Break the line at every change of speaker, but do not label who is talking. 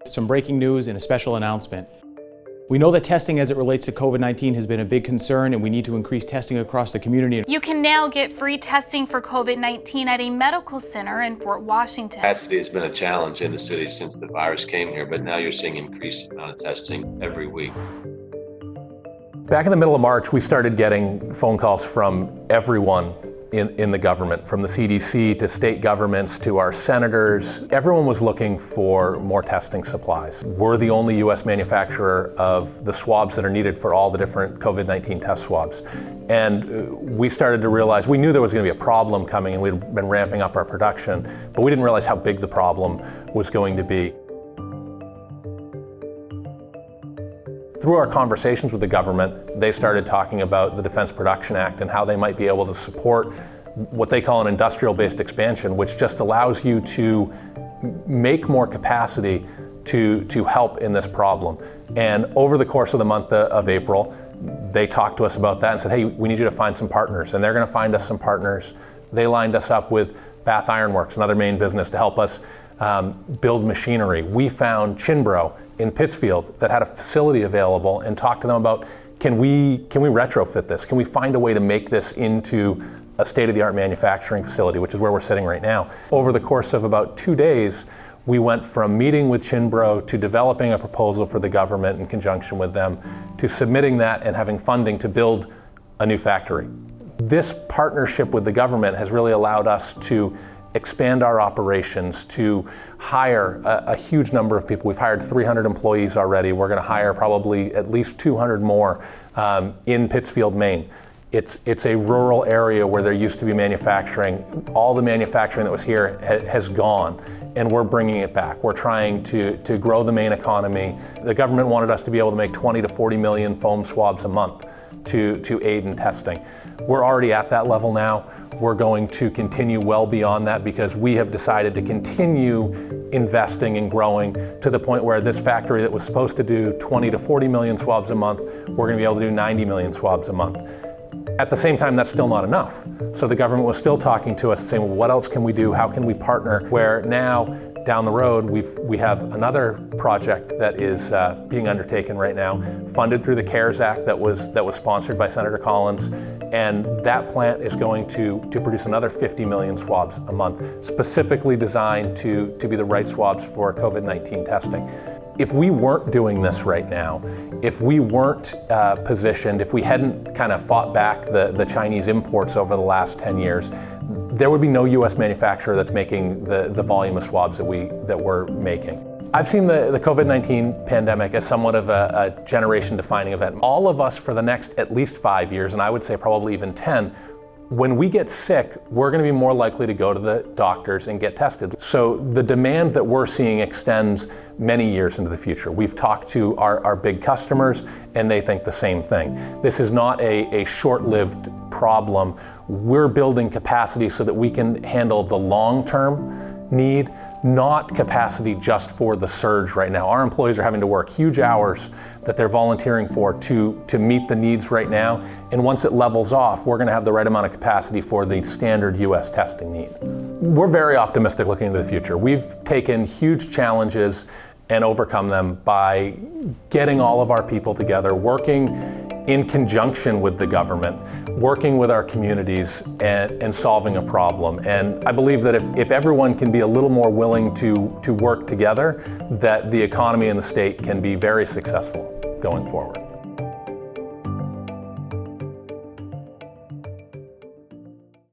Some breaking news and a special announcement. We know that testing as it relates to COVID-19 has been a big concern, and we need to increase testing across the community.
You can now get free testing for COVID-19 at a medical center in Fort Washington.
Capacity has been a challenge in the city since the virus came here, but now you're seeing increased amount of testing every week.
Back in the middle of March, we started getting phone calls from everyone in the government, from the CDC to state governments to our senators. Everyone was looking for more testing supplies. We're the only US manufacturer of the swabs that are needed for all the different COVID-19 test swabs. And we started to realize, we knew there was going to be a problem coming, and we'd been ramping up our production, but we didn't realize how big the problem was going to be. Through our conversations with the government, they started talking about the Defense Production Act and how they might be able to support what they call an industrial-based expansion, which just allows you to make more capacity to help in this problem. And over the course of the month of April, they talked to us about that and said, hey, we need you to find some partners. And they're going to find us some partners. They lined us up with Bath Iron Works, another Maine business, to help us build machinery. We found Chinbro in Pittsfield that had a facility available and talked to them about, can we retrofit this? Can we find a way to make this into a state-of-the-art manufacturing facility, which is where we're sitting right now. Over the course of about 2 days, we went from meeting with Chinbro to developing a proposal for the government in conjunction with them, to submitting that and having funding to build a new factory. This partnership with the government has really allowed us to expand our operations, to hire a huge number of people. We've hired 300 employees already. We're going to hire probably at least 200 more in Pittsfield, Maine. It's a rural area where there used to be manufacturing. All the manufacturing that was here has gone, and we're bringing it back. We're trying to grow the Maine economy. The government wanted us to be able to make 20 to 40 million foam swabs a month to aid in testing. We're already at that level now. We're going to continue well beyond that because we have decided to continue investing and growing to the point where this factory that was supposed to do 20 to 40 million swabs a month, we're going to be able to do 90 million swabs a month. At the same time, that's still not enough. So the government was still talking to us and saying, well, what else can we do? How can we partner? Where now, down the road, we have another project that is being undertaken right now, funded through the CARES Act that was sponsored by Senator Collins, and that plant is going to produce another 50 million swabs a month, specifically designed to be the right swabs for COVID-19 testing. If we weren't doing this right now, if we weren't positioned, if we hadn't kind of fought back the Chinese imports over the last 10 years, there would be no US manufacturer that's making the volume of swabs that we're making. I've seen the COVID-19 pandemic as somewhat of a generation-defining event. All of us for the next at least 5 years, and I would say probably even 10, when we get sick, we're going to be more likely to go to the doctors and get tested. So the demand that we're seeing extends many years into the future. We've talked to our big customers, and they think the same thing. This is not a short-lived problem. We're building capacity so that we can handle the long-term need, not capacity just for the surge right now. Our employees are having to work huge hours that they're volunteering for to meet the needs right now. And once it levels off, we're going to have the right amount of capacity for the standard US testing need. We're very optimistic looking into the future. We've taken huge challenges and overcome them by getting all of our people together, working in conjunction with the government, working with our communities and solving a problem. And I believe that if everyone can be a little more willing to work together, that the economy and the state can be very successful going forward.